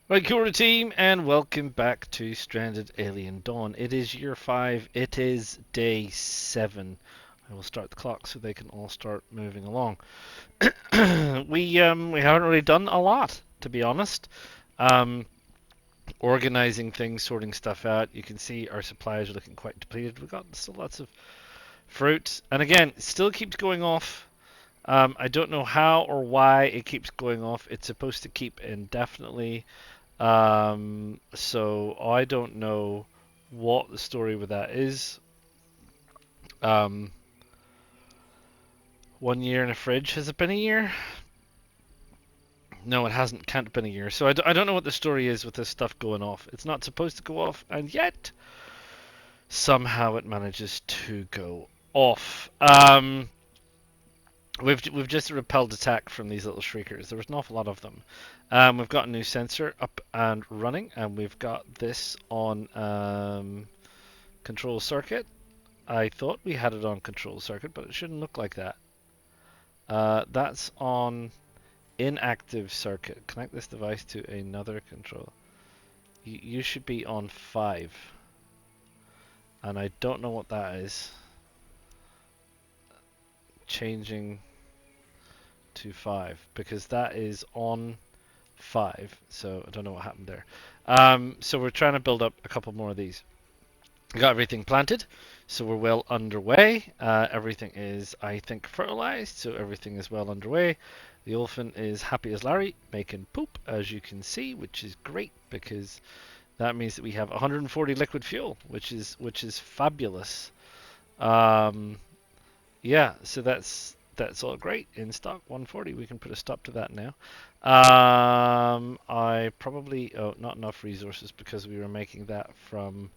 Right, Kura team, and welcome back to Stranded Alien Dawn. It is year 5, it is day 7. I will start the clock so they can all start moving along. We haven't really done a lot, to be honest. Um, Organizing things, sorting stuff out. You can see our supplies are looking quite depleted. We've got still lots of fruit, and again, it still keeps going off. I don't know how or why it keeps going off. It's supposed to keep indefinitely. So I don't know what the story with that is. Um, 1 year in a fridge. Has it been a year? No, it hasn't. Can't have been a year. So I don't know what the story is with this stuff going off. It's not supposed to go off, and yet somehow it manages to go off. We've just repelled attack from these little shriekers. There was an awful lot of them. We've got a new sensor up and running, and we've got this on control circuit. I thought we had it on control circuit, but it shouldn't look like that. That's on inactive circuit. Connect this device to another control. You should be on 5. And I don't know what that is. Changing to 5. Because that is on 5. So I don't know what happened there. So we're trying to build up a couple more of these. We got everything planted, so we're well underway. Everything is, I think, fertilized, so everything is well underway. The elephant is happy as Larry, making poop, as you can see, which is great because that means that we have 140 liquid fuel, which is fabulous. Um, yeah, so that's all great in stock. 140. We can put a stop to that now. I probably not enough resources because we were making that from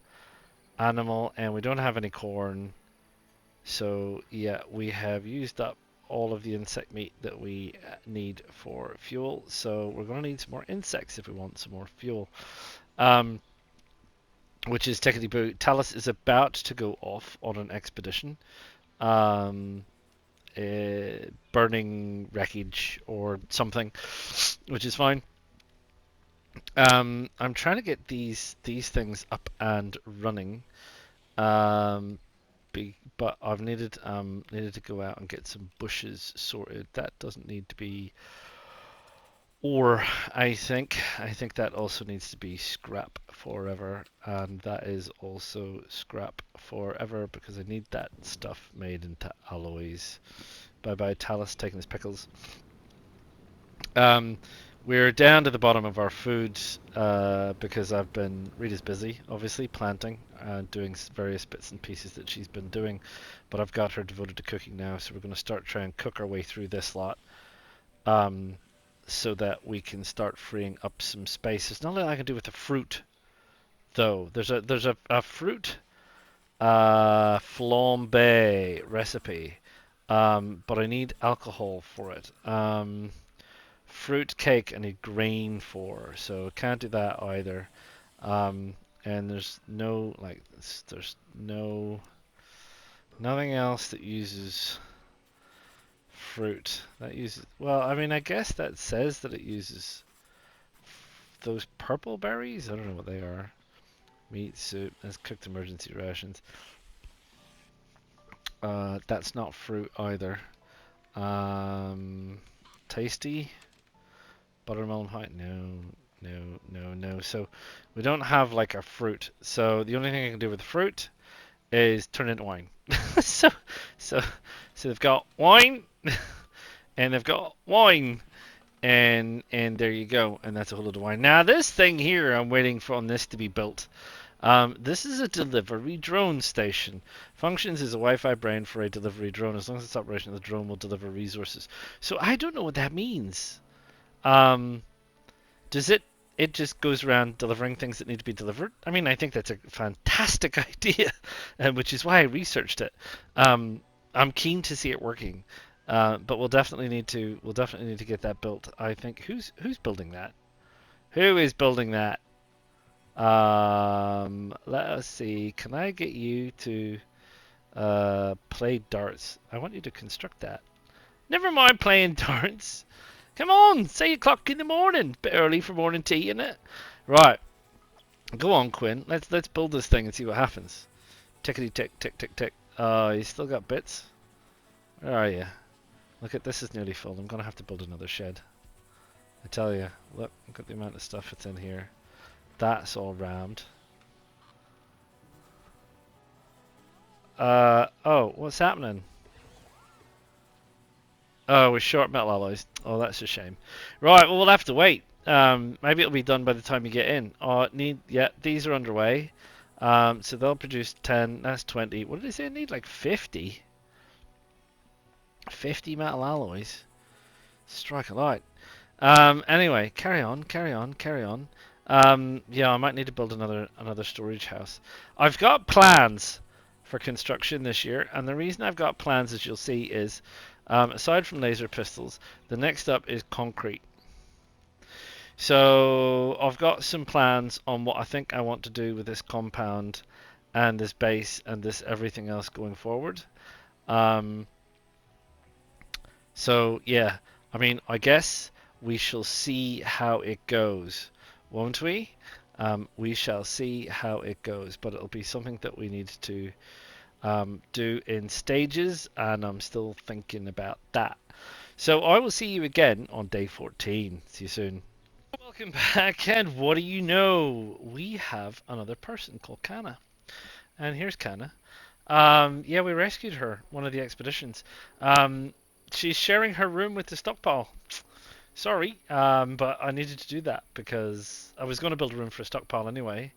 animal, and we don't have any corn. So yeah, we have used up all of the insect meat that we need for fuel. So we're going to need some more insects if we want some more fuel. Um, which is technically boo. Talus is about to go off on an expedition. Um, Burning wreckage or something, which is fine. I'm trying to get these things up and running. Um, but I've needed to go out and get some bushes sorted. That doesn't need to be ore. I think that also needs to be scrap forever, and that is also scrap forever because I need that stuff made into alloys. Bye bye Talus taking his pickles. Um, we're down to the bottom of our food because I've been Rita's busy, obviously planting and doing various bits and pieces that she's been doing, but I've got her devoted to cooking now, so we're going to start trying and cook our way through this lot, um, so that we can start freeing up some space. There's nothing I can do with the fruit though. There's a fruit flambe recipe, but I need alcohol for it. Fruit cake I need grain for, so can't do that either. And there's no there's nothing else that uses fruit. That uses, well, I mean, I guess that says that it uses those purple berries. I don't know what they are. Meat soup. That's cooked emergency rations. That's not fruit either. Um, Tasty. Buttermelon pie? No, no, no, no. So we don't have like a fruit. So the only thing I can do with the fruit is turn it into wine. so, so, so they've got wine, and they've got wine, and there you go. And that's a whole lot of wine. Now this thing here, I'm waiting for on this to be built. This is a delivery drone station. Functions as a Wi-Fi brain for a delivery drone. As long as it's operational, the drone will deliver resources. So I don't know what that means. Um, Does it? It just goes around delivering things that need to be delivered. I mean, I think that's a fantastic idea, which is why I researched it. I'm keen to see it working, but we'll definitely need to get that built. I think who's building that? Who is building that? Let us see. Can I get you to play darts? I want you to construct that. Never mind playing darts. Come on, it's 8 o'clock in the morning. Bit early for morning tea, isn't it? Right, go on, Quinn. Let's build this thing and see what happens. Tickety tick, tick, tick, tick. You still got bits? Where are you? Look at this is nearly full. I'm gonna have to build another shed. I tell you, look at the amount of stuff that's in here. That's all rammed. Oh, what's happening? Oh, we're short metal alloys. Oh, that's a shame. Right, well, we'll have to wait. Maybe it'll be done by the time you get in. Yeah, these are underway. So they'll produce 10. That's 20. What did they say? I need like 50. 50 metal alloys. Strike a light. Anyway, carry on, carry on, carry on. Yeah, I might need to build another storage house. I've got plans for construction this year, and the reason I've got plans, as you'll see, is aside from laser pistols, the next up is concrete. So I've got some plans on what I think I want to do with this compound and this base and this everything else going forward. Um, so yeah, I mean, I guess we shall see how it goes, won't we? We shall see how it goes, but it'll be something that we need to do in stages, and I'm still thinking about that. So I will see you again on day 14. See you soon. Welcome back, and what do you know? We have another person called Kana. And here's Kana. Yeah, we rescued her, one of the expeditions. She's sharing her room with the stockpile. Sorry, but I needed to do that because I was going to build a room for a stockpile anyway.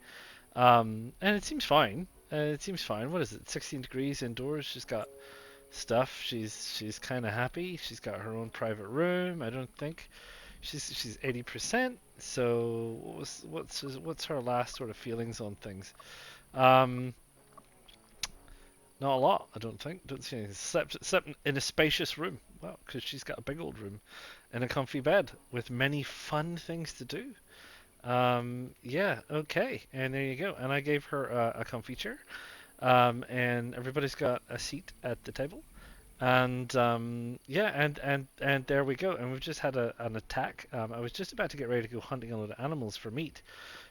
And it seems fine. It seems fine. What is it? 16 degrees indoors. She's got stuff. She's kind of happy. She's got her own private room. I don't think she's 80%. So what's her last sort of feelings on things? Um, Not a lot, I don't think. Don't see anything. Except in a spacious room. Well, because she's got a big old room and a comfy bed with many fun things to do. Yeah, okay. And there you go. And I gave her a comfy chair. And everybody's got a seat at the table. And yeah, and there we go. And we've just had an attack. I was just about to get ready to go hunting a lot of animals for meat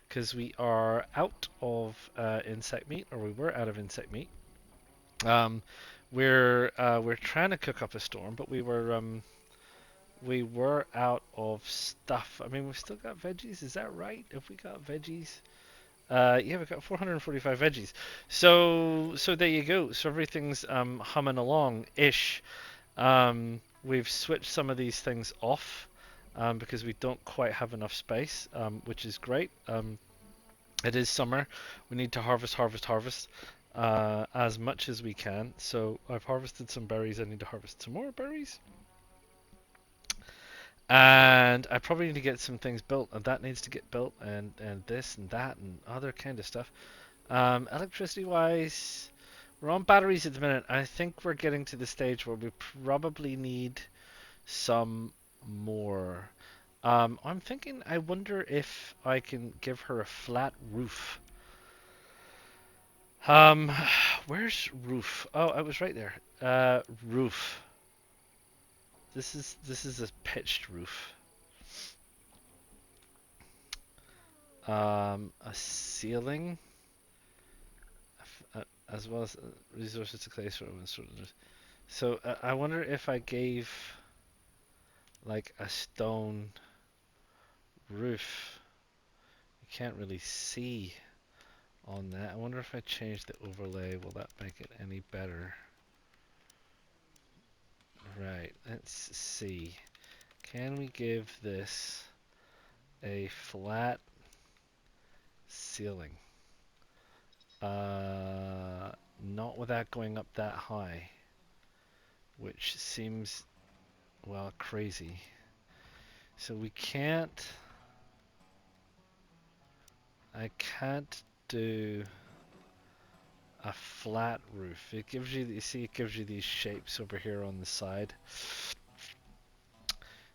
because we are out of insect meat, or we were out of insect meat. Um, we're trying to cook up a storm, but we were out of stuff. I mean, we've still got veggies. Is that right? Have we got veggies? Yeah, we've got 445 veggies. So there you go. So everything's humming along ish. We've switched some of these things off because we don't quite have enough space, which is great. It is summer. We need to harvest as much as we can. So I've harvested some berries. I need to harvest some more berries. And I probably need to get some things built, and that needs to get built, and this and that and other kind of stuff. Electricity wise, we're on batteries at the minute. I think we're getting to the stage where we probably need some more. I'm thinking, I wonder if I can give her a flat roof. Um, where's roof? Oh, I was right there. Roof. This is a pitched roof. A ceiling, as well as resources to clay sort of sort of. So I wonder if I gave like a stone roof. You can't really see on that. I wonder if I change the overlay, will that make it any better? Right, let's see. Can we give this a flat ceiling? Not without going up that high, which seems, well, crazy. So we can't, I can't do a flat roof. It gives you, you see, it gives you these shapes over here on the side.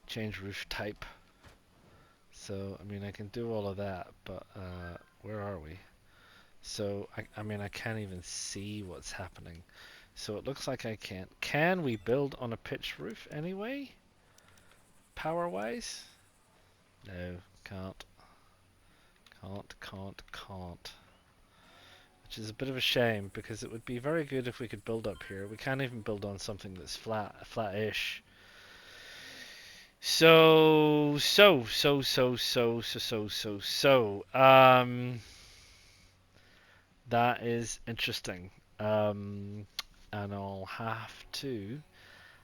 Change roof type. So, I mean, I can do all of that, but where are we? So, I mean, I can't even see what's happening. So it looks like I can't. Can we build on a pitched roof anyway? power-wise? No, can't. Can't. Which is a bit of a shame, because it would be very good if we could build up here. We can't even build on something that's flat-ish. So, that is interesting. And I'll have to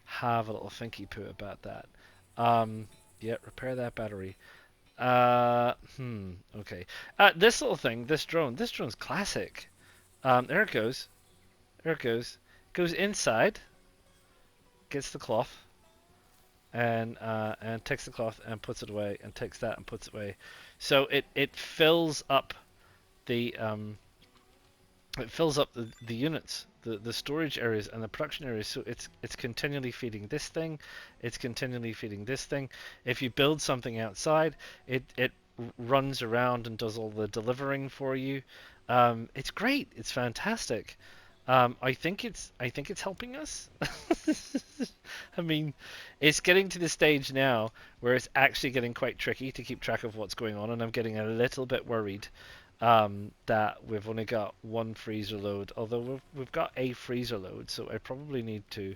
have a little thinky poo about that. Yeah, repair that battery. Okay. This little thing, this drone's classic. There it goes. There it goes. Goes inside, gets the cloth, and takes the cloth and puts it away, and takes that and puts it away. So it fills up the the units, the storage areas and the production areas. So it's continually feeding this thing, it's continually feeding this thing. If you build something outside, it runs around and does all the delivering for you. It's great. It's fantastic. I think it's helping us. I mean, it's getting to the stage now where it's actually getting quite tricky to keep track of what's going on, and I'm getting a little bit worried that we've only got one freezer load, although we've got a freezer load, so I probably need to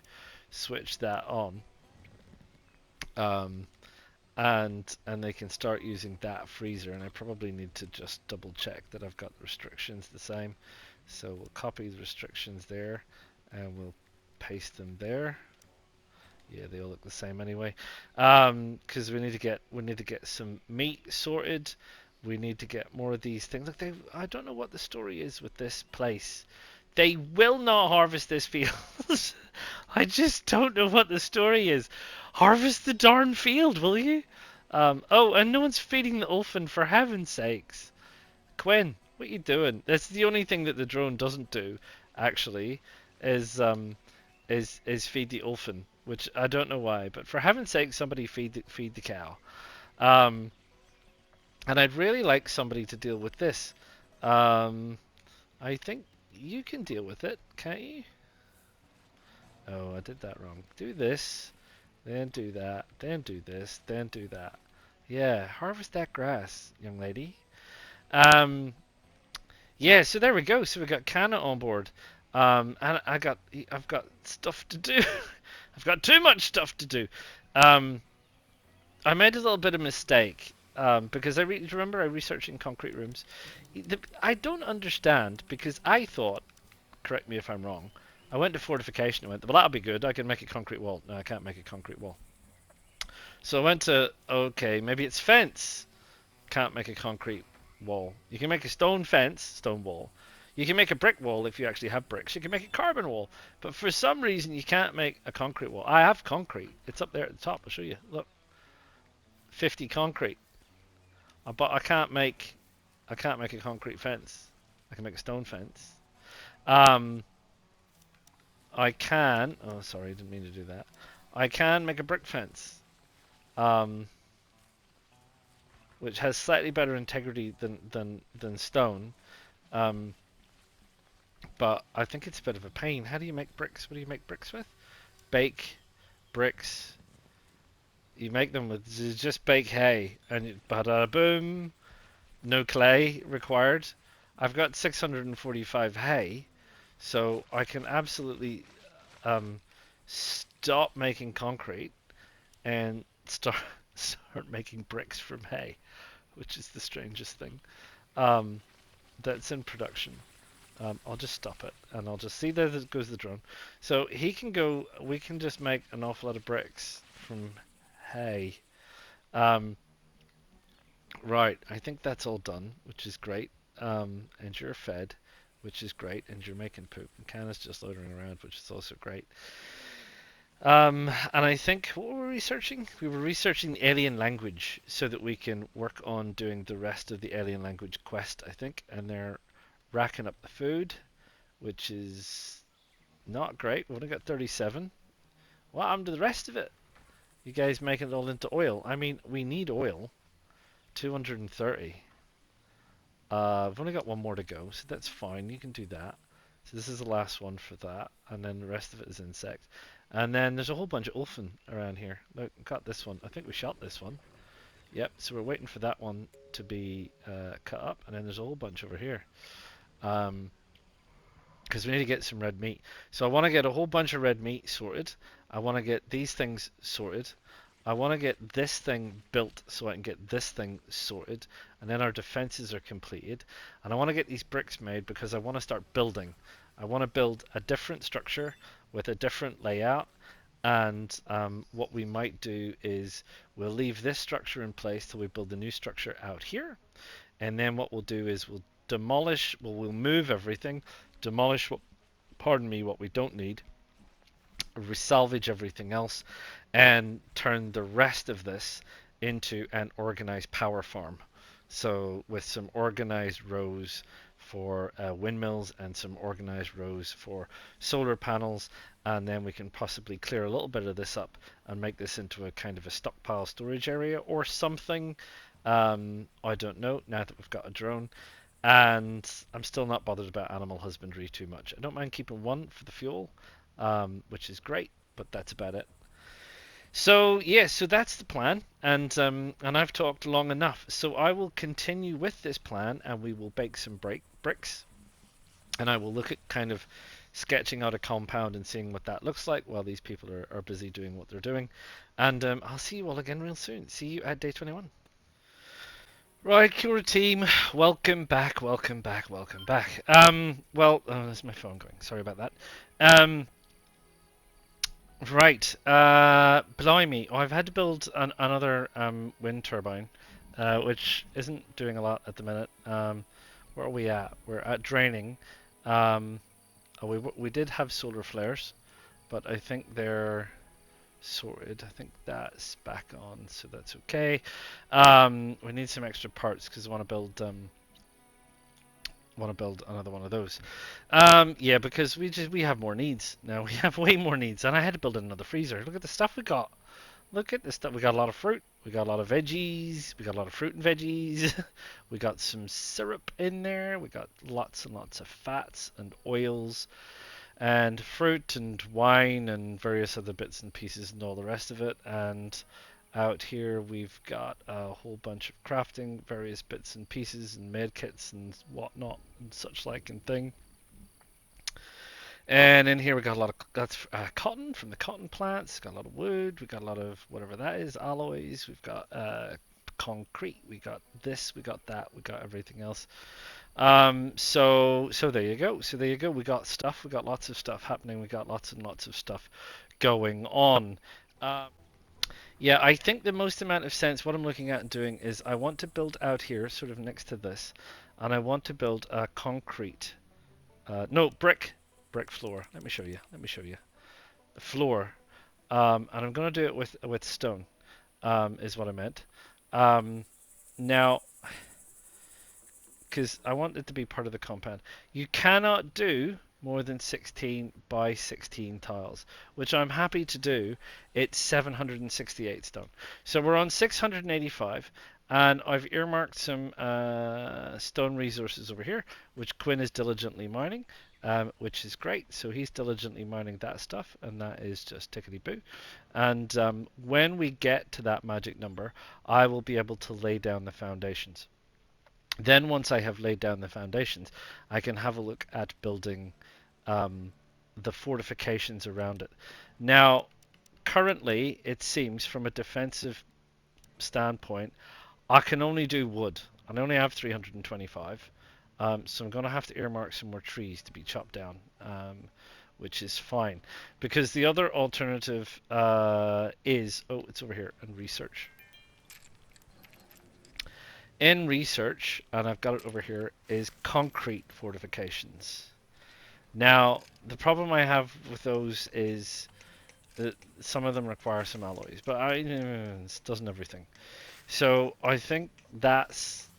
switch that on, um, and they can start using that freezer, and I probably need to just double check that I've got the restrictions the same. So we'll copy the restrictions there, and we'll paste them there. Yeah, they all look the same anyway. Because we need to get some meat sorted. We need to get more of these things. Look, I don't know what the story is with this place. They will not harvest this field. I just don't know what the story is. Harvest the darn field, will you? Oh, and no one's feeding the Ulfin, for heaven's sakes. Quinn, what are you doing? That's the only thing that the drone doesn't do, actually, is feed the Ulfin, which I don't know why, but for heaven's sake, somebody feed the cow. Um, and I'd really like somebody to deal with this. I think you can deal with it, can't you? Oh, I did that wrong. Do this, then do that, then do this, then do that. Yeah, harvest that grass, young lady. Um, yeah, so there we go. So we got Kana on board. And I've got stuff to do. I've got too much stuff to do. Um, I made a little bit of mistake because remember I researched in concrete rooms. I don't understand because I thought, correct me if I'm wrong. I went to fortification and went, well, that'll be good. I can make a concrete wall. No, I can't make a concrete wall. So I went to, okay, maybe it's fence. Can't make a concrete wall. You can make a stone fence, stone wall. You can make a brick wall if you actually have bricks. You can make a carbon wall. But for some reason, you can't make a concrete wall. I have concrete. It's up there at the top. I'll show you. Look. 50 concrete. But I can't make a concrete fence. I can make a stone fence. I can. Oh, sorry, I didn't mean to do that. I can make a brick fence, which has slightly better integrity than stone. But I think it's a bit of a pain. How do you make bricks? What do you make bricks with? Bake bricks. You make them with just bake hay, and bada boom. No clay required. I've got 645 hay, so I can absolutely stop making concrete and start making bricks from hay, which is the strangest thing. That's in production. I'll just stop it, and I'll just see there goes the drone. So he can go. We can just make an awful lot of bricks from hay. Right, I think that's all done, which is great. And you're fed, which is great, and you're making poop. And Kana's just loitering around, which is also great. And I think, what were we researching? We were researching the alien language so that we can work on doing the rest of the alien language quest, I think. And they're racking up the food, which is not great. We've only got 37. What happened to the rest of it? You guys making it all into oil. I mean, we need oil. 230. I've only got one more to go, so that's fine. You can do that. So this is the last one for that, and then the rest of it is insect. And then there's a whole bunch of Ulfen around here. Look, got this one. I think we shot this one. Yep, so we're waiting for that one to be cut up, and then there's a whole bunch over here. Because we need to get some red meat. So I want to get a whole bunch of red meat sorted. I want to get these things sorted. I want to get this thing built so I can get this thing sorted. And then our defenses are completed. And I want to get these bricks made because I want to start building. I want to build a different structure with a different layout. And what we might do is we'll leave this structure in place till we build the new structure out here. And then what we'll do is we'll demolish, well, we'll move everything, demolish what, pardon me, what we don't need, resalvage everything else, and turn the rest of this into an organized power farm. So with some organized rows for windmills and some organized rows for solar panels, and then we can possibly clear a little bit of this up and make this into a kind of a stockpile storage area or something. I don't know now that we've got a drone. And I'm still not bothered about animal husbandry too much. I don't mind keeping one for the fuel, which is great, but that's about it. So yeah, so that's the plan, and I've talked long enough. So I will continue with this plan, and we will bake some bricks, and I will look at kind of sketching out a compound and seeing what that looks like while these people are busy doing what they're doing. And I'll see you all again real soon. See you at day 21. Right, Cura team, welcome back, welcome back, welcome back. Well, oh, there's my phone going. Sorry about that. Right, blimey, I've had to build another wind turbine, which isn't doing a lot at the minute. Where are we at? We're at draining. We did have solar flares, but I think they're sorted. I think that's back on, so that's okay. We need some extra parts because I want to build another one of those. Yeah, because we have more needs now. We have way more needs, and I had to build another freezer. Look at the stuff we got. Look at this stuff. We got a lot of fruit. We got a lot of veggies. We got a lot of fruit and veggies. We got some syrup in there. We got lots and lots of fats and oils and fruit and wine and various other bits and pieces and all the rest of it. And out here we've got a whole bunch of crafting, various bits and pieces and med kits and whatnot and such like and thing. And in here we got a lot of that's cotton from the cotton plants. Got a lot of wood. We got a lot of whatever that is, alloys. We've got concrete. We got this. We got that. We got everything else. So there you go. So there you go. We got stuff. We got lots of stuff happening. We got lots and lots of stuff going on. Yeah, I think the most amount of sense, what I'm looking at and doing is I want to build out here, sort of next to this, and I want to build a concrete, no, brick floor. Let me show you. Let me show you. The floor, and I'm going to do it with stone, is what I meant. Now, because I want it to be part of the compound. You cannot do more than 16 by 16 tiles, which I'm happy to do. It's 768 stone. So we're on 685, and I've earmarked some stone resources over here, which Quinn is diligently mining, which is great. So he's diligently mining that stuff, and that is just tickety-boo. And when we get to that magic number, I will be able to lay down the foundations. Then once I have laid down the foundations, I can have a look at building the fortifications around it. Now, currently, it seems from a defensive standpoint, I can only do wood. I only have 325, so I'm going to have to earmark some more trees to be chopped down, which is fine. Because the other alternative is, oh, it's over here in research. In research, and I've got it over here, is concrete fortifications. Now, the problem I have with those is that some of them require some alloys, but it doesn't everything. So I think that's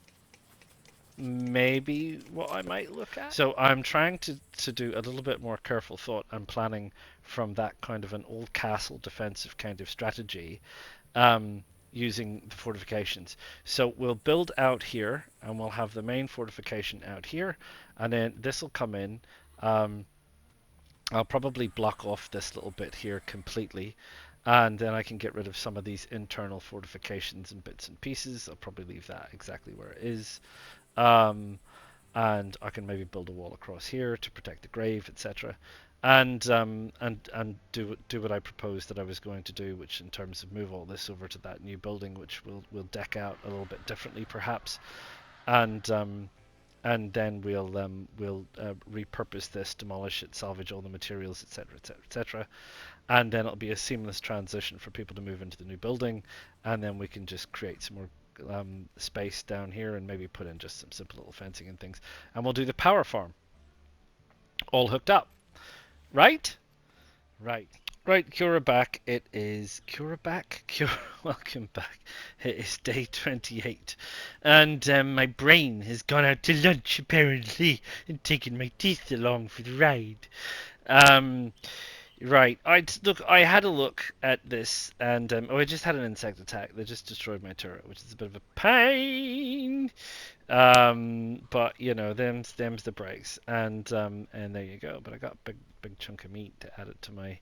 maybe what I might look at. So I'm trying to do a little bit more careful thought and planning from that kind of an old castle defensive kind of strategy. Using the fortifications. So we'll build out here, and we'll have the main fortification out here, and then this will come in, I'll probably block off this little bit here completely, and then I can get rid of some of these internal fortifications and bits and pieces. I'll probably leave that exactly where it is. Um, and I can maybe build a wall across here to protect the grave, etc. And do what I proposed that I was going to do, which in terms of move all this over to that new building, which will deck out a little bit differently perhaps, and then we'll repurpose this, demolish it, salvage all the materials, etc., etc., etc., and then it'll be a seamless transition for people to move into the new building, and then we can just create some more space down here and maybe put in just some simple little fencing and things, and we'll do the power farm all hooked up, right? Right. Right, Cura back. It is Cura back. Cura, welcome back. It is day 28, and my brain has gone out to lunch apparently and taken my teeth along for the ride. Um, right. I had a look at this, and I just had an insect attack. They just destroyed my turret, which is a bit of a pain. But you know, them's the breaks, and there you go. But I got a big chunk of meat to add it to my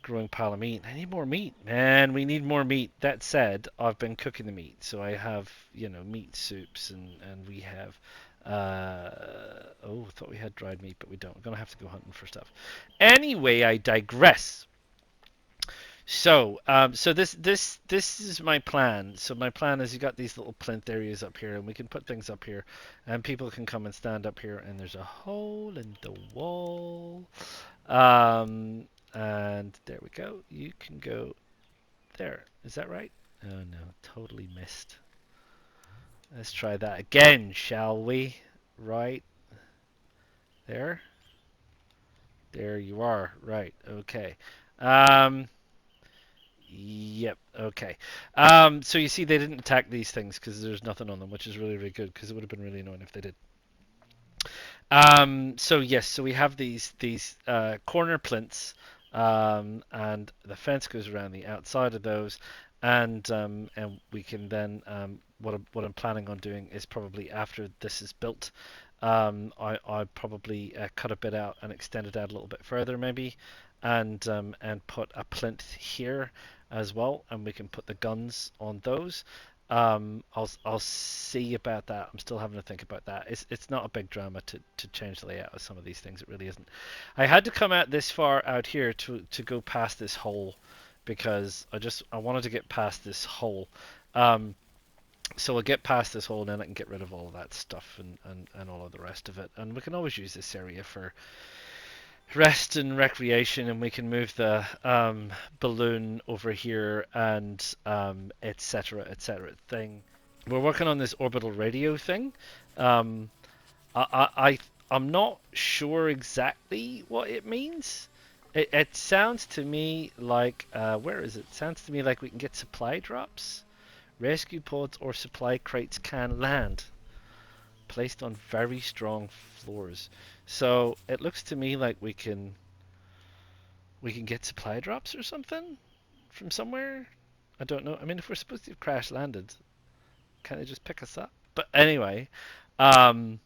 growing pile of meat. I need more meat, man. We need more meat. That said, I've been cooking the meat, so I have meat soups, and we have. I thought we had dried meat, but we don't. We're gonna have to go hunting for stuff. Anyway, I digress. So this is my plan. So my plan is you got these little plinth areas up here, and we can put things up here, and people can come and stand up here, and there's a hole in the wall. And there we go. You can go there. Is that right? Oh no, totally missed. Let's try that again, shall we? Right there. There you are. Right. Okay. Um, Yep. Okay. So you see, they didn't attack these things because there's nothing on them, which is really, really good. Because it would have been really annoying if they did. So yes, so we have these corner plinths, and the fence goes around the outside of those, and we can then what I'm planning on doing is probably after this is built, I probably cut a bit out and extend it out a little bit further maybe, and put a plinth here as well, and we can put the guns on those. I'll see about that. I'm still having to think about that. It's not a big drama to change the layout of some of these things. It really isn't. I had to come out this far out here to go past this hole because I wanted to get past this hole. Um, so I'll get past this hole and then I can get rid of all of that stuff and all of the rest of it. And we can always use this area for rest and recreation, and we can move the balloon over here and etc thing. We're working on this orbital radio thing. Um, I'm not sure exactly what it means. It sounds to me like where is it? Sounds to me like we can get supply drops, rescue pods, or supply crates can land placed on very strong floors. So it looks to me like we can get supply drops or something from somewhere. I don't know. I mean, if we're supposed to have crash landed, can't they just pick us up? But anyway, um,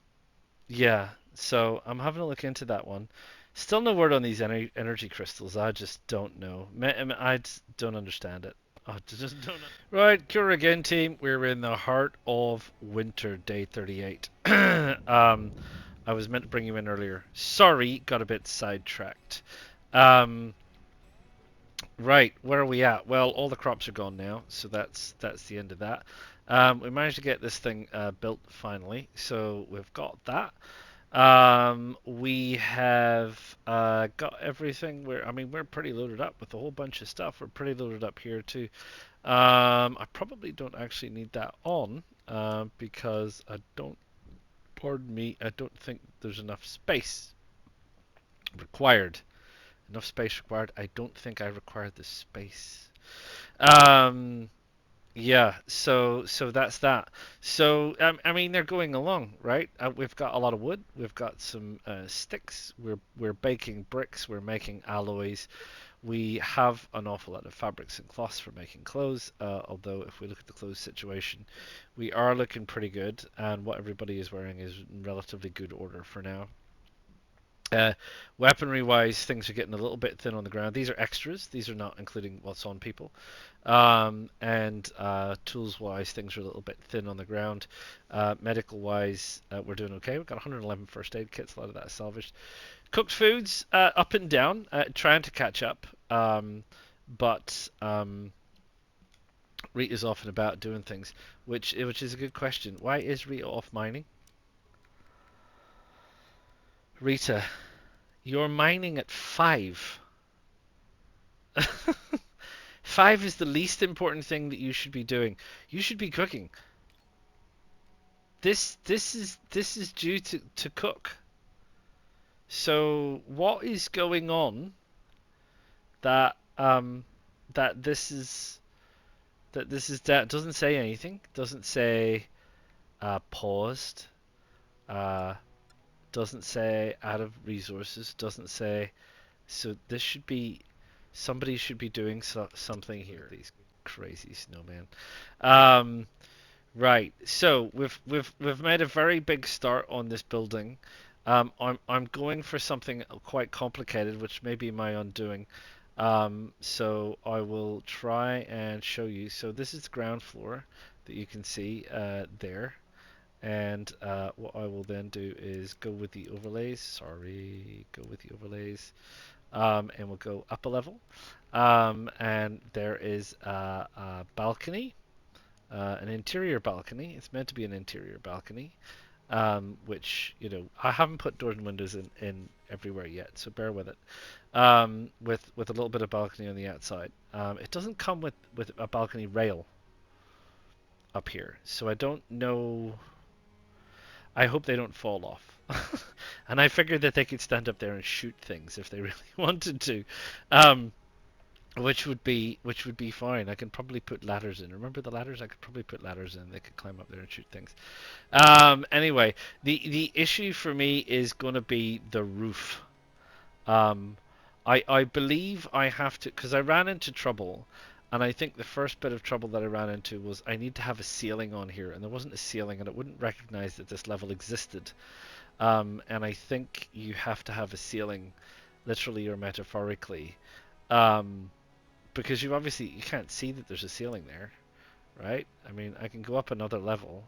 yeah. So I'm having a look into that one. Still no word on these energy crystals. I just don't know. I just don't understand it. I just don't know. Right, Cure again, team. We're in the heart of winter, day 38. I was meant to bring you in earlier. Sorry, got a bit sidetracked. Um, Right, where are we at? Well, all the crops are gone now, so that's the end of that. We managed to get this thing built finally, so we've got that. We have got everything. We're pretty loaded up with a whole bunch of stuff. We're pretty loaded up here too. I probably don't actually need that on because pardon me, I don't think there's enough space required. Enough space required. I don't think I require the space. Um, yeah, so that's that. So they're going along, right? We've got a lot of wood. We've got some sticks. We're baking bricks. We're making alloys. We have an awful lot of fabrics and cloths for making clothes. Although if we look at the clothes situation, we are looking pretty good, and what everybody is wearing is in relatively good order for now. Uh, Weaponry wise, things are getting a little bit thin on the ground. These are extras. These are not including what's on people. And tools wise, things are a little bit thin on the ground. Medical wise, we're doing okay. We've got 111 first aid kits. A lot of that is salvaged. Cooked foods, up and down, trying to catch up. But Rita's off and about doing things, which is a good question. Why is Rita off mining? Rita, you're mining at 5. 5 is the least important thing that you should be doing. You should be cooking. This is due to cook. So what is going on that that this is that doesn't say anything. Doesn't say paused. Uh, doesn't say out of resources. Doesn't say. So this should be somebody should be doing something here. These crazy snowmen. Um, Right. So we've made a very big start on this building. I'm going for something quite complicated, which may be my undoing. So I will try and show you. So this is the ground floor that you can see there. And what I will then do is go with the overlays. Sorry, go with the overlays. And we'll go up a level. And there is a balcony, an interior balcony. It's meant to be an interior balcony, which I haven't put doors and windows in everywhere yet, so bear with it. With a little bit of balcony on the outside. It doesn't come with a balcony rail up here, so I don't know. I hope they don't fall off. And I figured that they could stand up there and shoot things if they really wanted to. Um, which would be fine. I can probably put ladders in. Remember the ladders? I could probably put ladders in. They could climb up there and shoot things. Anyway, the issue for me is going to be the roof. Um, I believe I have to, because I ran into trouble, and I think the first bit of trouble that I ran into was I need to have a ceiling on here, and there wasn't a ceiling, and it wouldn't recognize that this level existed. And I think you have to have a ceiling, literally or metaphorically. Um, because you can't see that there's a ceiling there, right? I mean, I can go up another level,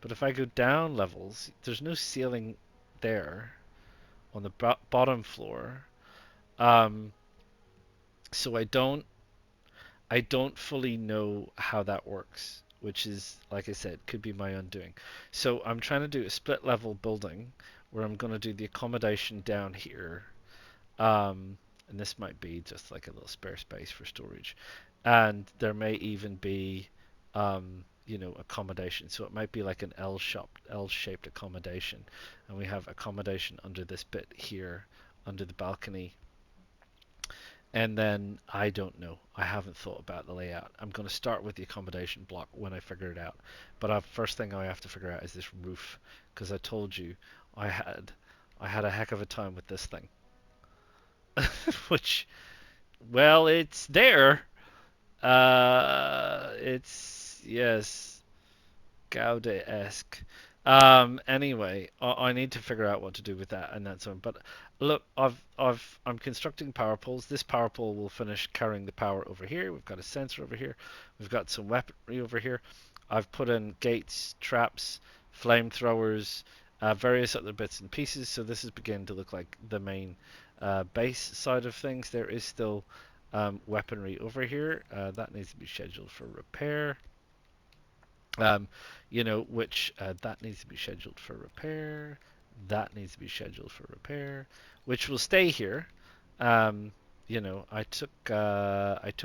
but if I go down levels, there's no ceiling there on the bottom floor. Um, so I don't fully know how that works, which is, like I said, could be my undoing. So I'm trying to do a split level building where I'm going to do the accommodation down here. And this might be just like a little spare space for storage. And there may even be, accommodation. So it might be like an L-shaped accommodation. And we have accommodation under this bit here, under the balcony. And then I don't know. I haven't thought about the layout. I'm going to start with the accommodation block when I figure it out. But first thing I have to figure out is this roof, because I told you I had I had a heck of a time with this thing. Which, well, it's there. It's, yes, Gaude-esque. Anyway, I need to figure out what to do with that and that's on. But look, I'm constructing power poles. This power pole will finish carrying the power over here. We've got a sensor over here. We've got some weaponry over here. I've put in gates, traps, flamethrowers, various other bits and pieces. So this is beginning to look like the main base side of things. There is still weaponry over here that needs to be scheduled for repair. Which that needs to be scheduled for repair. That needs to be scheduled for repair, which will stay here. Um, I took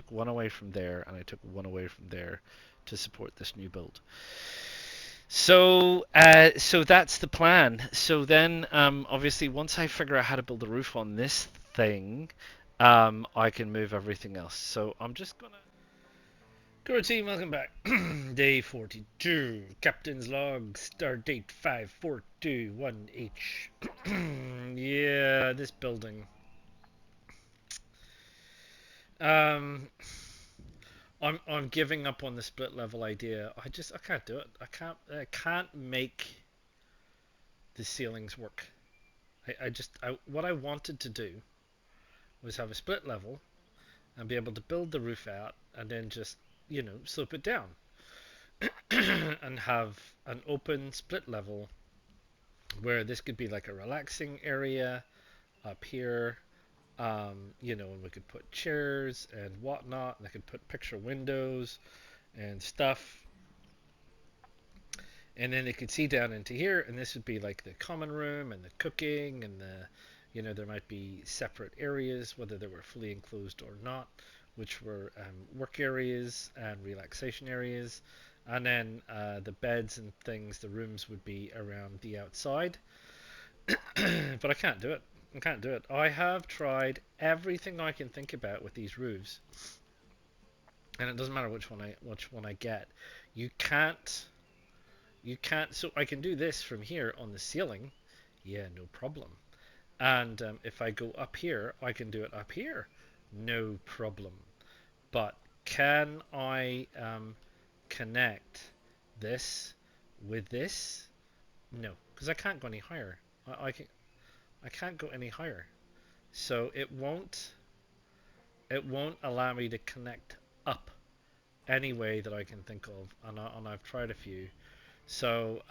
one away from there, and I took one away from there to support this new build. So that's the plan. So then, obviously, once I figure out how to build the roof on this thing, I can move everything else. So I'm just gonna. Good team, welcome back. Day 42, Captain's Log, start date 5421H. Yeah, this building. Um, I'm giving up on the split level idea. I can't do it. I can't make the ceilings work. What I wanted to do was have a split level and be able to build the roof out and then just, slope it down and have an open split level where this could be like a relaxing area up here. And we could put chairs and whatnot, and I could put picture windows and stuff, and then they could see down into here, and this would be like the common room and the cooking and there might be separate areas, whether they were fully enclosed or not, which were work areas and relaxation areas, and then the beds and things, the rooms would be around the outside. But I can't do it. I can't do it. I have tried everything I can think about with these roofs, and it doesn't matter which one I get. You can't So I can do this from here on the ceiling, yeah, no problem. And if I go up here, I can do it up here, no problem. But can I connect this with this? No, because I can't go any higher. I can't go any higher. So it won't allow me to connect up any way that I can think of, and I've tried a few. So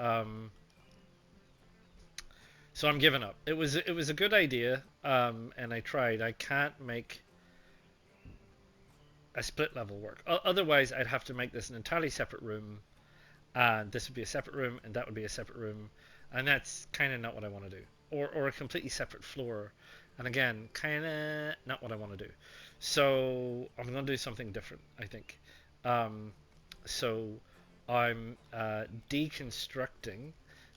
so I'm giving up. It was a good idea, and I tried. I can't make a split level work. Otherwise, I'd have to make this an entirely separate room, and this would be a separate room, and that would be a separate room, and that's kind of not what I want to do. Or a completely separate floor, and again, kind of not what I want to do. So I'm going to do something different, I think. So I'm deconstructing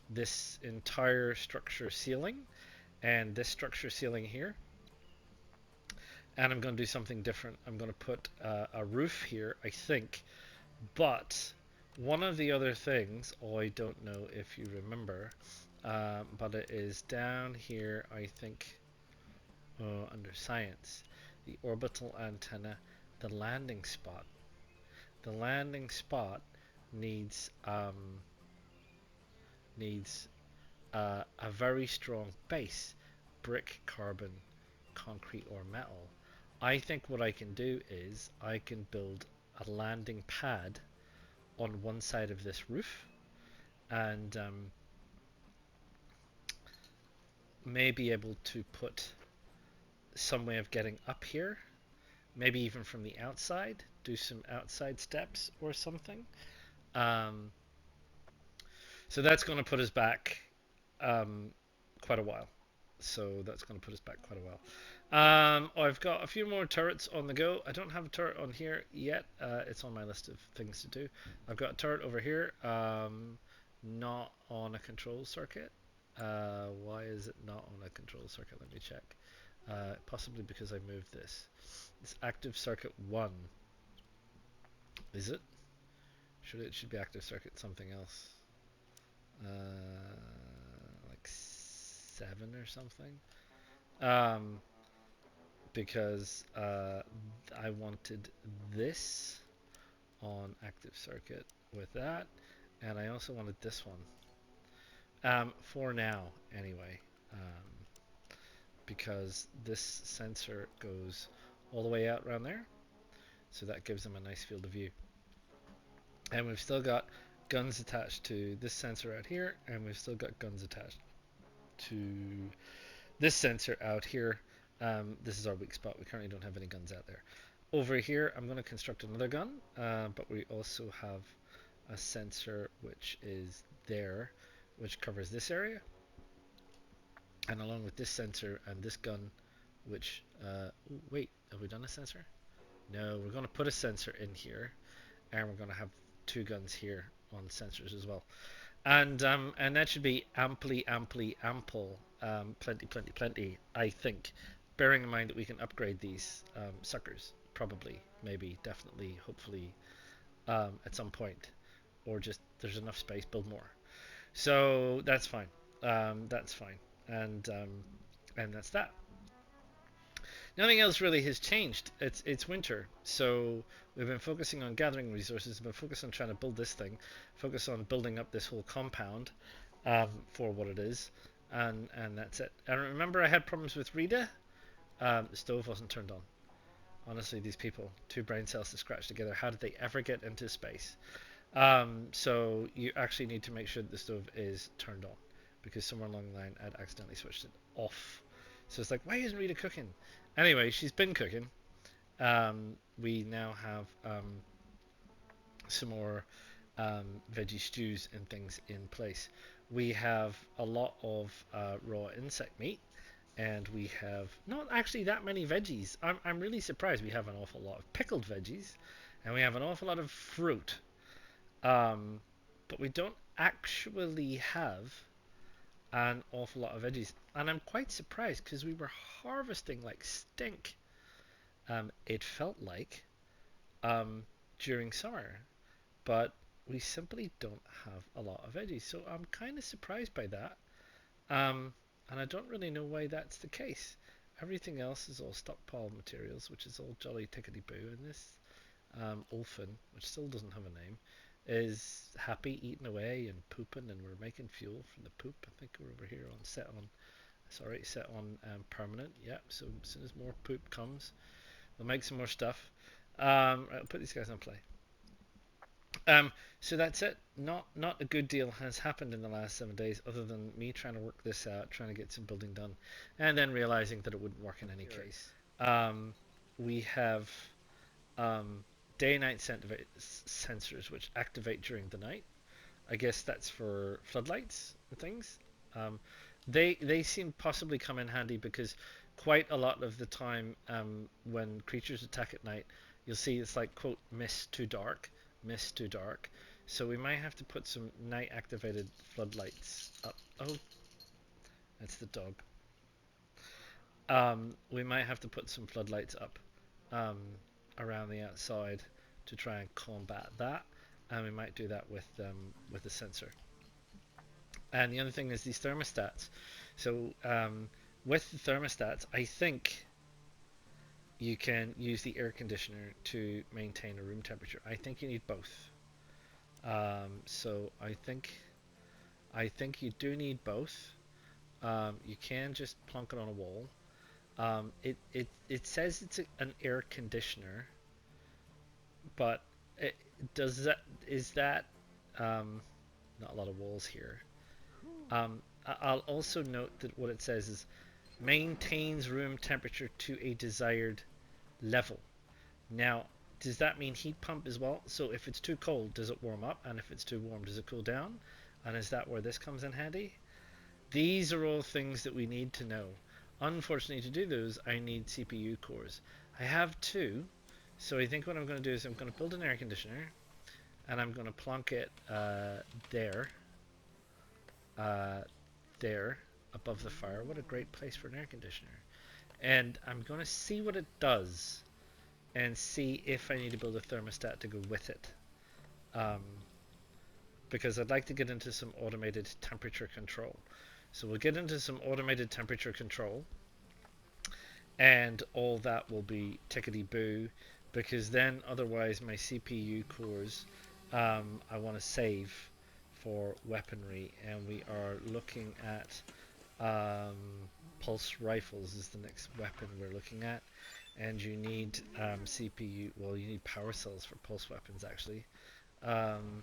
this entire structure ceiling and this structure ceiling here, and I'm going to do something different. I'm going to put a roof here, I think, but one of the other things, I don't know if you remember, but it is down here, I think, under science, the orbital antenna, the landing spot. The landing spot needs a very strong base, brick, carbon, concrete, or metal. I think what I can do is I can build a landing pad on one side of this roof, and may be able to put some way of getting up here, maybe even from the outside, do some outside steps or something. Um, so that's going to put us back quite a while. So that's going to put us back quite a while. I've got a few more turrets on the go. I don't have a turret on here yet. It's on my list of things to do. I've got a turret over here, not on a control circuit. Why is it not on a control circuit? Let me check. Possibly because I moved this. It's active circuit 1. Is it? It should be active circuit something else. Like 7 or something. Because I wanted this on active circuit with that, and I also wanted this one. For now, anyway, because this sensor goes all the way out around there, so that gives them a nice field of view. And we've still got guns attached to this sensor out here, and we've still got guns attached to this sensor out here. This is our weak spot. We currently don't have any guns out there. Over here, I'm going to construct another gun, but we also have a sensor which is there, which covers this area. And along with this sensor and this gun, which, wait, have we done a sensor? No, we're going to put a sensor in here, and we're going to have 2 guns here on sensors as well. And that should be ample, plenty, I think. Bearing in mind that we can upgrade these suckers, probably, maybe, definitely, hopefully, at some point, or just there's enough space, build more. So that's fine. That's fine, and that's that. Nothing else really has changed. It's winter, so we've been focusing on gathering resources. We've been focused on trying to build this thing, focus on building up this whole compound for what it is, and that's it. I remember I had problems with Rita. The stove wasn't turned on. Honestly, these people, two brain cells to scratch together. How did they ever get into space? So you actually need to make sure that the stove is turned on, because somewhere along the line I'd accidentally switched it off. So it's like, why isn't Rita cooking? Anyway, she's been cooking. We now have some more veggie stews and things in place. We have a lot of raw insect meat, and we have not actually that many veggies. I'm really surprised. We have an awful lot of pickled veggies, and we have an awful lot of fruit. Um, but we don't actually have an awful lot of veggies. And I'm quite surprised because we were harvesting like stink. It felt like um, during summer, but we simply don't have a lot of veggies. So I'm kind of surprised by that. Um, and I don't really know why that's the case. Everything else is all stockpile materials, which is all jolly tickety boo. And this Olfin, which still doesn't have a name, is happy eating away and pooping, and we're making fuel from the poop. I think we're over here on set on permanent. Yep. So as soon as more poop comes, we'll make some more stuff. I'll put these guys on play. So that's it. Not a good deal has happened in the last 7 days, other than me trying to work this out, trying to get some building done, and then realizing that it wouldn't work in any case. Um, we have um, day-night sensors which activate during the night. I guess that's for floodlights and things. Um, they seem possibly come in handy because quite a lot of the time when creatures attack at night, you'll see it's like quote mist too dark. So we might have to put some night activated floodlights up. Oh, that's the dog. We might have to put some floodlights up um, around the outside to try and combat that, and we might do that with the sensor. And the other thing is these thermostats. So with the thermostats, I think you can use the air conditioner to maintain a room temperature. I think you need both. So I think you do need both. You can just plunk it on a wall. It says it's an air conditioner, but it, does that is that not a lot of walls here. I'll also note that what it says is maintains room temperature to a desired level. Now, does that mean heat pump as well? So if it's too cold, does it warm up? And if it's too warm, does it cool down? And is that where this comes in handy? These are all things that we need to know. Unfortunately, to do those, I need CPU cores. I have two, so I think what I'm going to do is I'm going to build an air conditioner, and I'm going to plonk it there, uh, there, above the fire. What a great place for an air conditioner. And I'm going to see what it does, and see if I need to build a thermostat to go with it. Um, because I'd like to get into some automated temperature control. So we'll get into some automated temperature control, and all that will be tickety boo, because then otherwise my CPU cores I want to save for weaponry, and we are looking at pulse rifles is the next weapon we're looking at, and you need CPU. Well, you need power cells for pulse weapons actually. Um,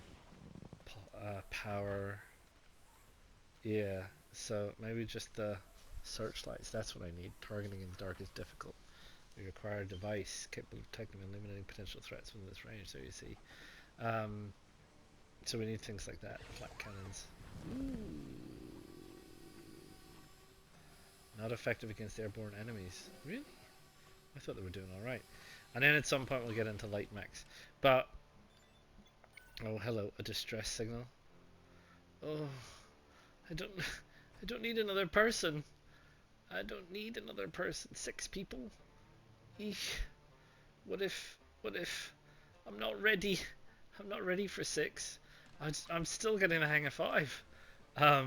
Power, yeah. So maybe just the searchlights. That's what I need. Targeting in the dark is difficult. We require a device capable of detecting and eliminating potential threats within this range. So you see. Um, so we need things like that. Flak cannons. Ooh. Not effective against airborne enemies. Really? I thought they were doing alright. And then at some point we'll get into light mechs. But, oh hello, a distress signal. Oh, I don't, I don't need another person. I don't need another person. 6 people? Eesh. What if I'm not ready? I'm not ready for 6. I'm still getting the hang of 5. I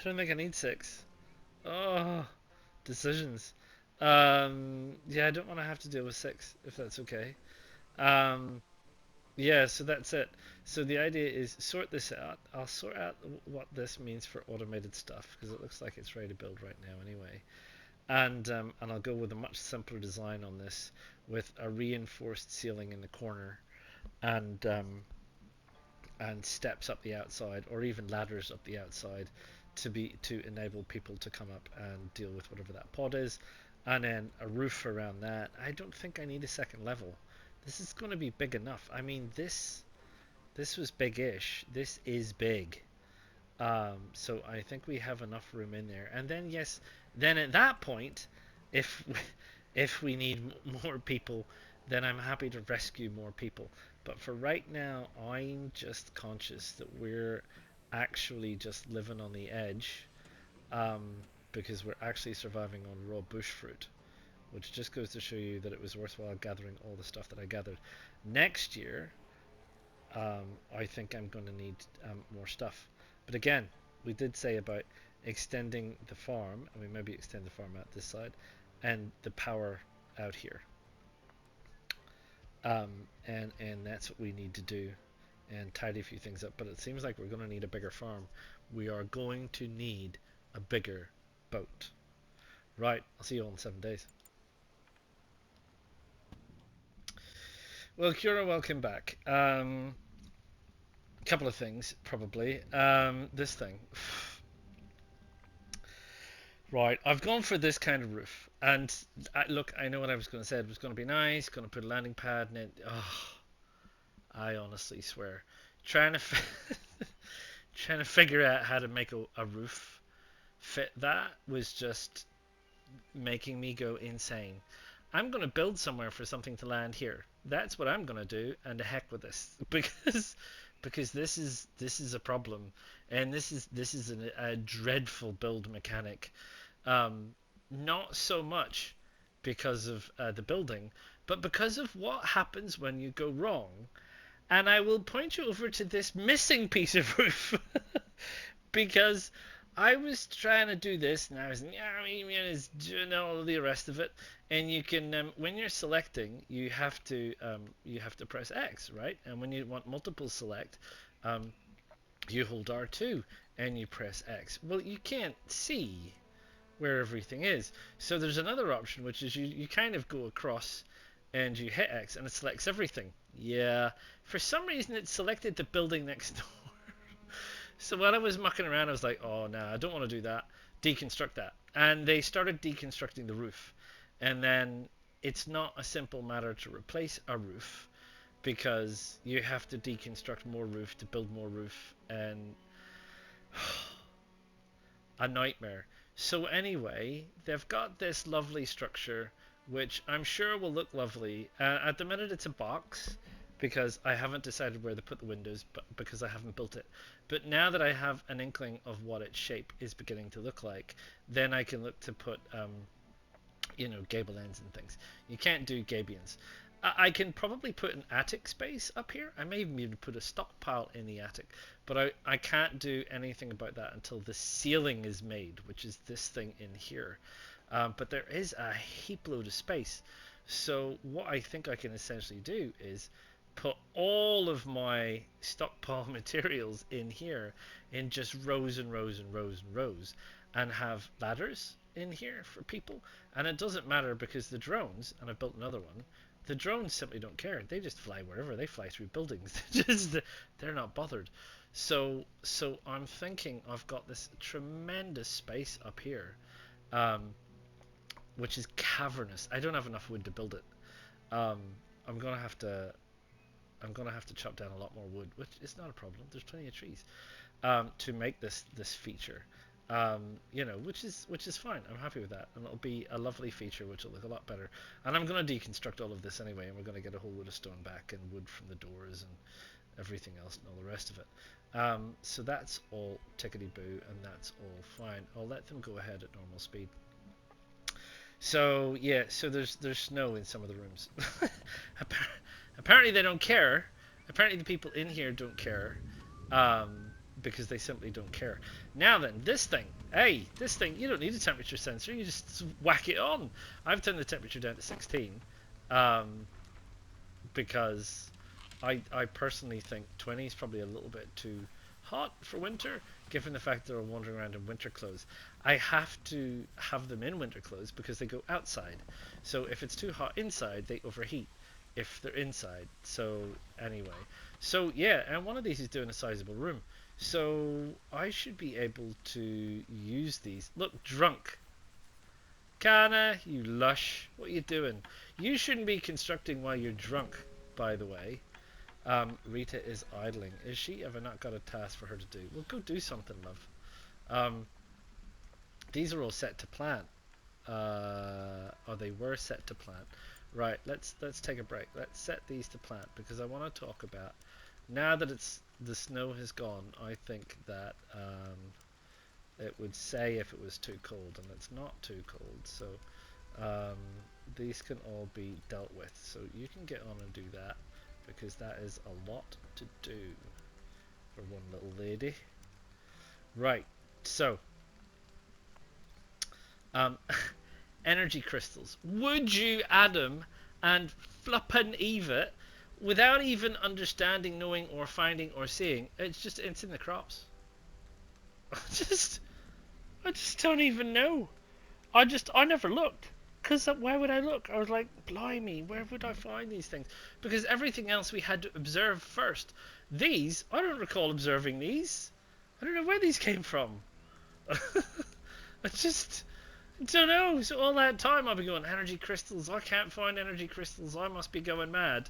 don't think I need 6. Oh, decisions. Yeah, I don't want to have to deal with 6, if that's okay. Um, Yeah, so that's it. So the idea is sort this out. I'll sort out what this means for automated stuff because it looks like it's ready to build right now anyway. And I'll go with a much simpler design on this with a reinforced ceiling in the corner and steps up the outside or even ladders up the outside to enable people to come up and deal with whatever that pod is, and then a roof around that. I don't think I need a second level. This is going to be big enough. I mean, this was big-ish. This is big. So I think we have enough room in there. And then yes, then at that point, if if we need more people, then I'm happy to rescue more people. But for right now, I'm just conscious that we're actually just living on the edge, um, because we're actually surviving on raw bush fruit, which just goes to show you that it was worthwhile gathering all the stuff that I gathered. Next year, I think I'm going to need more stuff. But again, we did say about extending the farm, and we maybe extend the farm out this side, and the power out here. And that's what we need to do, and tidy a few things up. But it seems like we're going to need a bigger farm. We are going to need a bigger boat. Right, I'll see you all in 7 days. Well, Kira, welcome back. Couple of things, probably. This thing. Right, I've gone for this kind of roof, and look, I know what I was going to say. It was going to be nice, going to put a landing pad, and I honestly swear, trying to trying to figure out how to make a roof fit that was just making me go insane. I'm going to build somewhere for something to land here. That's what I'm going to do, and the heck with this, because this is a problem, and this is a dreadful build mechanic. Um, Not so much because of the building, but because of what happens when you go wrong. And I will point you over to this missing piece of roof because I was trying to do this and I was doing all the rest of it. And you can when you're selecting, you have to press X, right? And when you want multiple select, you hold R2 and you press X. Well, you can't see where everything is. So there's another option, which is you kind of go across and you hit X and it selects everything. Yeah, for some reason it selected the building next door. So when I was mucking around, I was like, oh no, I don't want to do that. Deconstruct that. And they started deconstructing the roof. And then it's not a simple matter to replace a roof because you have to deconstruct more roof to build more roof, and a nightmare. So anyway, they've got this lovely structure, which I'm sure will look lovely. At the minute, it's a box because I haven't decided where to put the windows, but because I haven't built it. But now that I have an inkling of what its shape is beginning to look like, then I can look to put, gable ends and things. You can't do gabions. I can probably put an attic space up here. I may even put a stockpile in the attic, but I can't do anything about that until the ceiling is made, which is this thing in here. But there is a heap load of space. So what I think I can essentially do is put all of my stockpile materials in here in just rows and rows and rows and rows, and have ladders in here for people. And it doesn't matter because the drones, and I've built another one, the drones simply don't care. They just fly wherever. They fly through buildings. They're not bothered. So I'm thinking I've got this tremendous space up here, um, which is cavernous. I don't have enough wood to build it. Um, I'm gonna have to chop down a lot more wood, which is not a problem. There's plenty of trees to make this feature. Which is fine. I'm happy with that, and it'll be a lovely feature, which will look a lot better. And I'm going to deconstruct all of this anyway, and we're going to get a whole load of stone back and wood from the doors and everything else and all the rest of it. So that's all tickety boo, and that's all fine. I'll let them go ahead at normal speed. So yeah, so there's snow in some of the rooms. Apparently they don't care. Apparently the people in here don't care. Because they simply don't care. Now then, this thing, you don't need a temperature sensor, you just whack it on. I've turned the temperature down to 16, because I personally think 20 is probably a little bit too hot for winter, given the fact they're wandering around in winter clothes. I have to have them in winter clothes because they go outside. So if it's too hot inside, they overheat if they're inside. So anyway, so yeah, and one of these is doing a sizable room. So I should be able to use these. Look, drunk. Kana, you lush. What are you doing? You shouldn't be constructing while you're drunk, by the way. Rita is idling. Is she? Have I not got a task for her to do? Well, go do something, love. Um, these are all set to plant. Oh, they were set to plant. Right. Let's take a break. Let's set these to plant because I want to talk about now that it's the snow has gone. I think that it would say if it was too cold, and it's not too cold. So um, these can all be dealt with. So you can get on and do that because that is a lot to do for one little lady. Right, so um, energy crystals. Would you, Adam, and flippin' Eve it, without even understanding, knowing, or finding, or seeing? It's in the crops. just, I just don't even know. I never looked. Because why would I look? I was like, blimey, where would I find these things? Because everything else we had to observe first. These, I don't recall observing these. I don't know where these came from. I just don't know. So all that time I've been going, energy crystals. I can't find energy crystals. I must be going mad.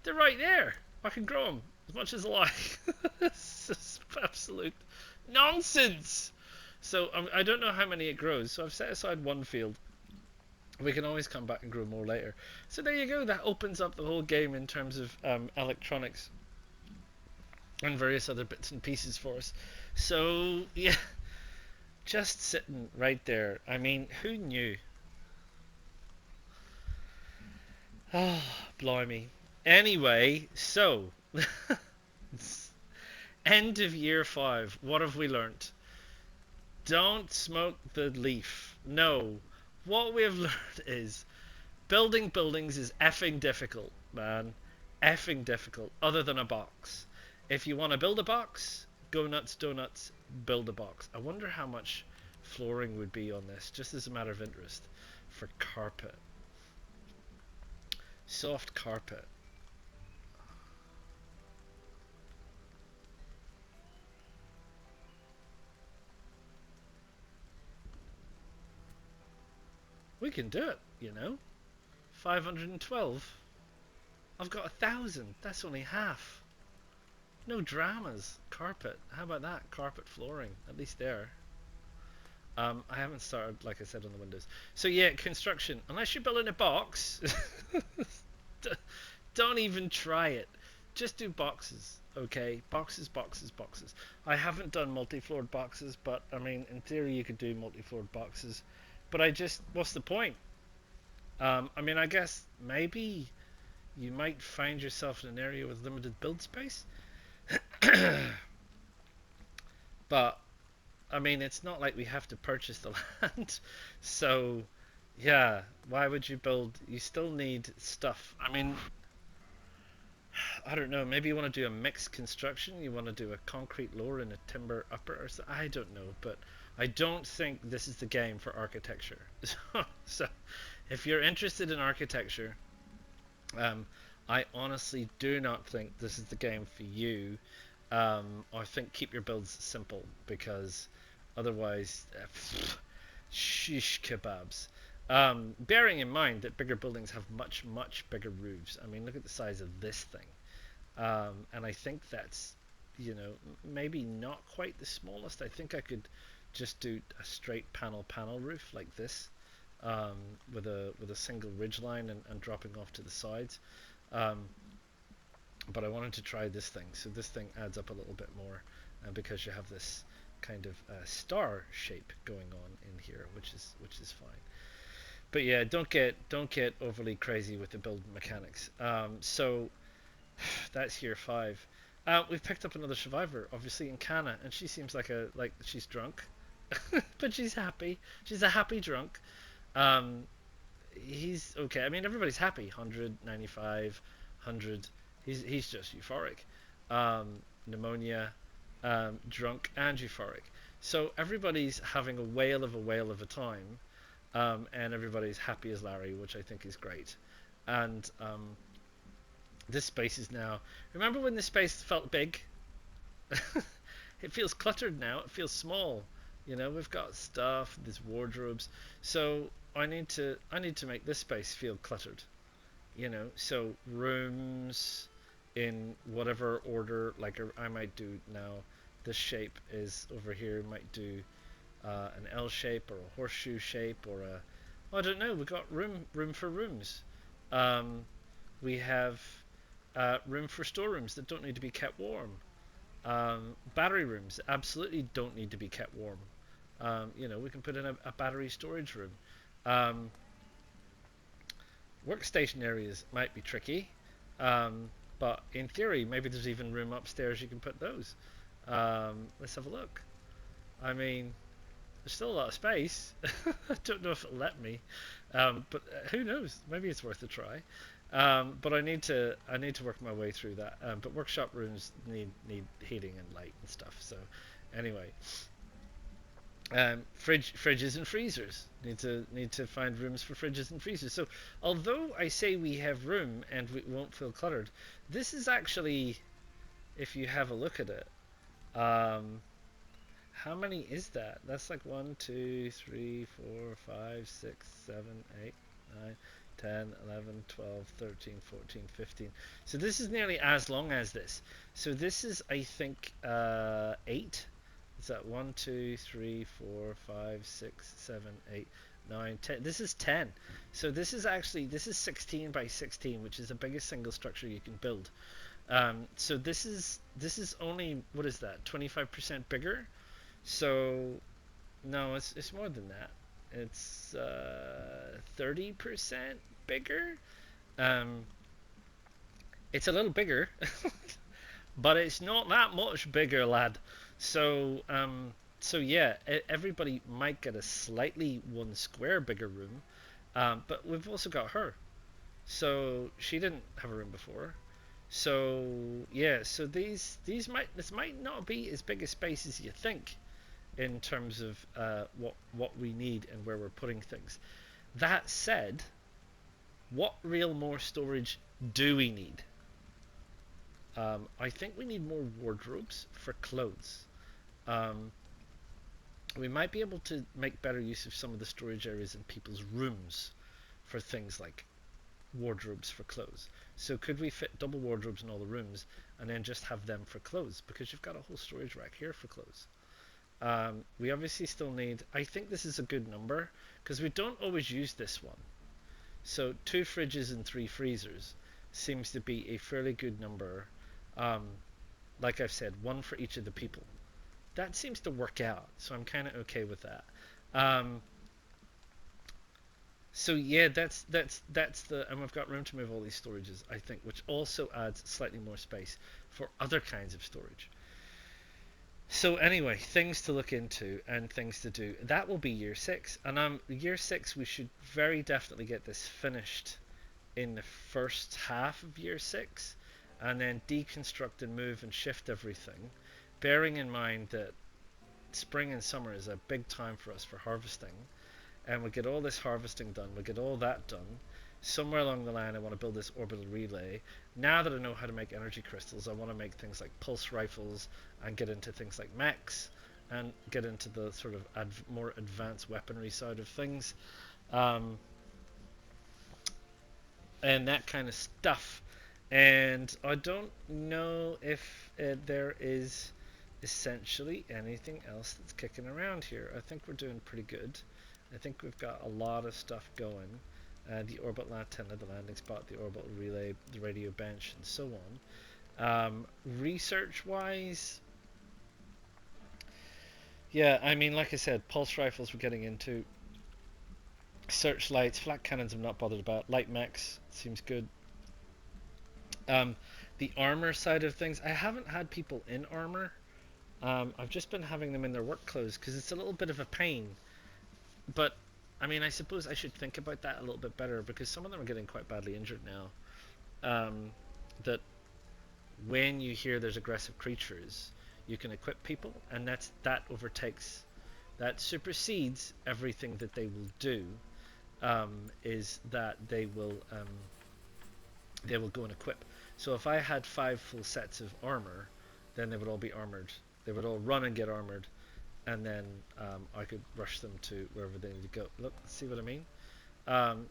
They're right there. I can grow them as much as I like. It's just absolute nonsense. So I don't know how many it grows. So I've set aside one field. We can always come back and grow more later. So there you go. That opens up the whole game in terms of electronics and various other bits and pieces for us. So yeah, just sitting right there. I mean, who knew? Oh, blimey. Anyway, so end of year 5. What have we learnt? Don't smoke the leaf. No. What we have learned is building buildings is effing difficult, man. Effing difficult, other than a box. If you want to build a box, go nuts, donuts, build a box. I wonder how much flooring would be on this, just as a matter of interest, for carpet. Soft carpet. We can do it, you know. 512. I've got 1,000. That's only half. No dramas. Carpet. How about that? Carpet flooring. At least there. I haven't started, like I said, on the windows. So yeah, construction. Unless you're building a box, don't even try it. Just do boxes, okay? Boxes, boxes, boxes. I haven't done multi-floored boxes, but I mean, in theory, you could do multi-floored boxes. But what's the point? I mean, I guess maybe you might find yourself in an area with limited build space. But I mean, it's not like we have to purchase the land. So, yeah, why would you build? You still need stuff. I mean, I don't know. Maybe you want to do a mixed construction. You want to do a concrete lower and a timber upper, or so. I don't know. But I don't think this is the game for architecture. So if you're interested in architecture, I honestly do not think this is the game for you. I think keep your builds simple because otherwise, shish kebabs. Bearing in mind that bigger buildings have much, much bigger roofs. I mean, look at the size of this thing. And I think that's, maybe not quite the smallest. I think I could just do a straight panel roof like this, with a single ridge line and dropping off to the sides. Um, but I wanted to try this thing, so this thing adds up a little bit more, because you have this kind of star shape going on in here, which is fine. But yeah, don't get overly crazy with the build mechanics. So that's year 5. We've picked up another survivor, obviously in Kana, and she seems like she's drunk, but she's happy. She's a happy drunk. Um, he's okay. I mean, everybody's happy. 100, 95, 100. He's just euphoric. Pneumonia, drunk, and euphoric. So everybody's having a whale of a time, and everybody's happy as Larry, which I think is great. And this space is now. Remember when this space felt big? It feels cluttered now. It feels small. You know, we've got stuff, there's wardrobes. So I need to make this space feel cluttered. You know, so rooms in whatever order. Like I might do now. This shape is over here. Might do an L shape or a horseshoe shape or a. I don't know. We've got room for rooms. Um, we have room for storerooms that don't need to be kept warm. Battery rooms absolutely don't need to be kept warm. You know, we can put in a battery storage room. Um, Workstation areas might be tricky, but in theory, maybe there's even room upstairs you can put those. Let's have a look. I mean, there's still a lot of space. I don't know if it'll let me, but who knows? Maybe it's worth a try. But I need to work my way through that. But workshop rooms need heating and light and stuff. So anyway, fridges and freezers need to find rooms for fridges and freezers. So although I say we have room and we won't feel cluttered, this is actually, if you have a look at it, um, how many is that? That's like 1, 2, 3, 4, 5, 6, 7, 8, 9, 10, 11, 12, 13, 14, 15. So this is nearly as long as this. So this is, I think, 8. Is that 1, 2, 3, 4, 5, 6, 7, 8, 9, 10? This is 10. So this is actually, this is 16 by 16, which is the biggest single structure you can build. So this is only, what is that, 25% bigger? So no, it's more than that. It's 30% bigger. Um, it's a little bigger, but it's not that much bigger, lad. So so yeah, everybody might get a slightly 1 square bigger room, but we've also got her. So she didn't have a room before. So yeah, so these might this might not be as big a space as you think in terms of what we need and where we're putting things. That said, what real more storage do we need? I think we need more wardrobes for clothes. Um, we might be able to make better use of some of the storage areas in people's rooms for things like wardrobes for clothes. So could we fit double wardrobes in all the rooms and then just have them for clothes? Because you've got a whole storage rack here for clothes. We obviously still need, I think this is a good number because we don't always use this one. So 2 fridges and 3 freezers seems to be a fairly good number. Um, like I've said, 1 for each of the people. That seems to work out, so I'm kind of okay with that. Um, so yeah, that's the, and we've got room to move all these storages, I think, which also adds slightly more space for other kinds of storage. So anyway, things to look into and things to do. That will be year 6, and year 6 we should very definitely get this finished in the first half of year 6, and then deconstruct and move and shift everything, bearing in mind that spring and summer is a big time for us for harvesting, and we get all this harvesting done, we get all that done. Somewhere along the line I want to build this orbital relay. Now that I know how to make energy crystals, I want to make things like pulse rifles and get into things like mechs and get into the sort of more advanced weaponry side of things, um, and that kind of stuff. And I don't know if there is essentially anything else that's kicking around here. I think we're doing pretty good. I think we've got a lot of stuff going. The orbit antenna, the landing spot, the orbital relay, the radio bench, and so on. Research-wise, yeah, I mean, like I said, pulse rifles we're getting into. Searchlights, flak cannons I'm not bothered about. Light mechs seems good. Um, the armor side of things, I haven't had people in armor. I've just been having them in their work clothes because it's a little bit of a pain. But I mean, I suppose I should think about that a little bit better because some of them are getting quite badly injured now. That when you hear there's aggressive creatures, you can equip people, and that supersedes everything that they will do. Is that they will go and equip. So if I had 5 full sets of armor, then they would all be armored. They would all run and get armored, and then I could rush them to wherever they need to go. Look, see what I mean?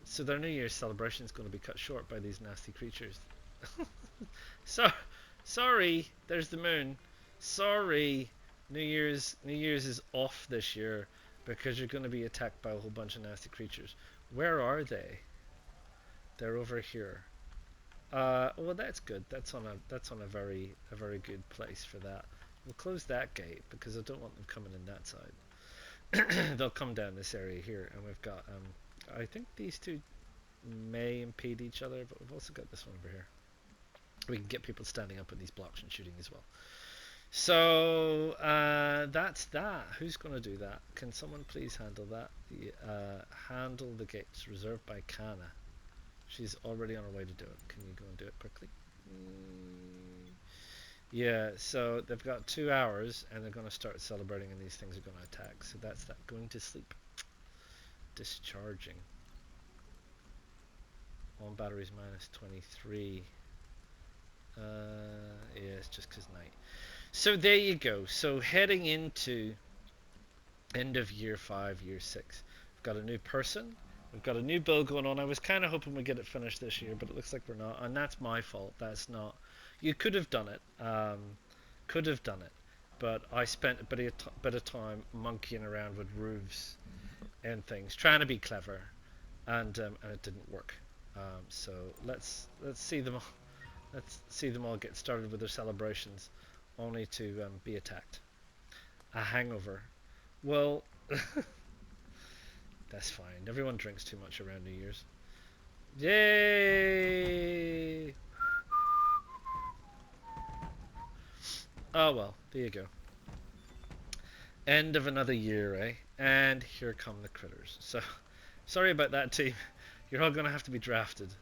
So their New Year's celebration is going to be cut short by these nasty creatures. So, sorry, there's the moon. Sorry, New Year's is off this year because you're going to be attacked by a whole bunch of nasty creatures. Where are they? They're over here. Well, that's good. That's on a very good place for that. We'll close that gate because I don't want them coming in that side. They'll come down this area here, and we've got I think these two may impede each other, but we've also got this one over here. We can get people standing up on these blocks and shooting as well. So that's that. Who's going to do that? Can someone please handle that? Handle the gates reserved by Kana. She's already on her way to do it. Can you go and do it quickly? Yeah, so they've got 2 hours and they're going to start celebrating and these things are going to attack. So that's that. Going to sleep. Discharging. On batteries minus 23. Yeah, it's just because night. So there you go. So heading into end of year 5, year 6. We've got a new person. We've got a new build going on. I was kind of hoping we'd get it finished this year, but it looks like we're not. And that's my fault. That's not... You could have done it. Could have done it. But I spent a bit of time monkeying around with roofs and things, trying to be clever. And it didn't work. So let's see them all. Let's see them all get started with their celebrations, only to be attacked. A hangover. Well, that's fine. Everyone drinks too much around New Year's. Yay! Oh well, there you go. End of another year, eh? And here come the critters. So, sorry about that, team. You're all going to have to be drafted.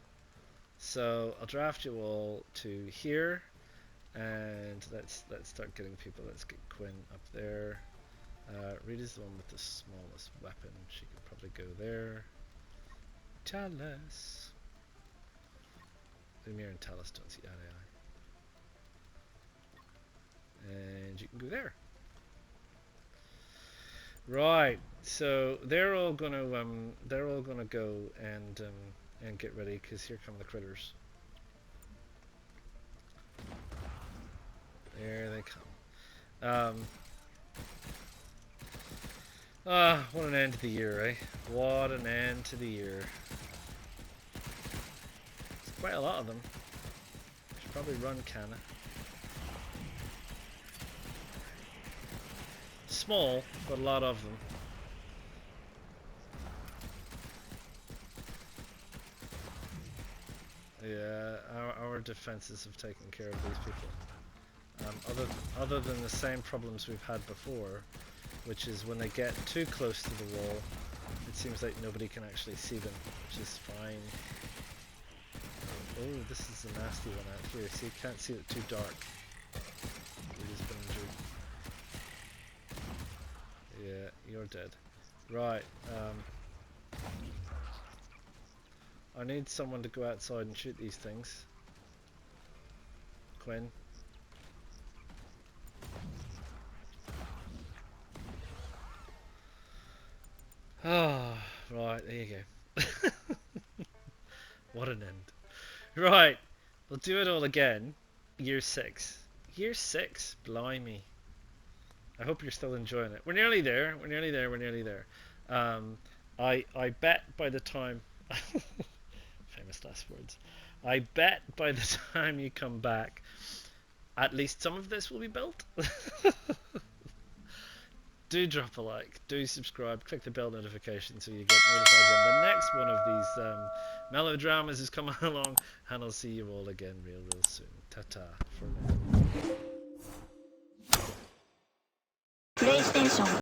So I'll draft you all to here, and let's start getting people. Let's get Quinn up there. Rita's the one with the smallest weapon. She could probably go there. Talus. Lumir and Talus don't see eye to eye. And you can go there. Right. So they're all gonna go and get ready because here come the critters. There they come. What an end to the year, eh? What an end to the year. There's quite a lot of them. Should probably run Kana. Small, but a lot of them. Yeah, our defenses have taken care of these people. Other than the same problems we've had before, which is when they get too close to the wall, it seems like nobody can actually see them, which is fine. Oh, this is a nasty one out here. See, you can't see it too dark. It has been injured. Yeah, you're dead. Right. I need someone to go outside and shoot these things. Quinn. Ah, right, there you go. What an end. Right, we'll do it all again. Year 6. Year 6, blimey. I hope you're still enjoying it. We're nearly there, we're nearly there, we're nearly there. I bet by the time... Famous last words. I bet by the time you come back, at least some of this will be built. Do drop a like, do subscribe, click the bell notification so you get notified when the next one of these melodramas is coming along, and I'll see you all again real soon. Ta-ta for now. PlayStation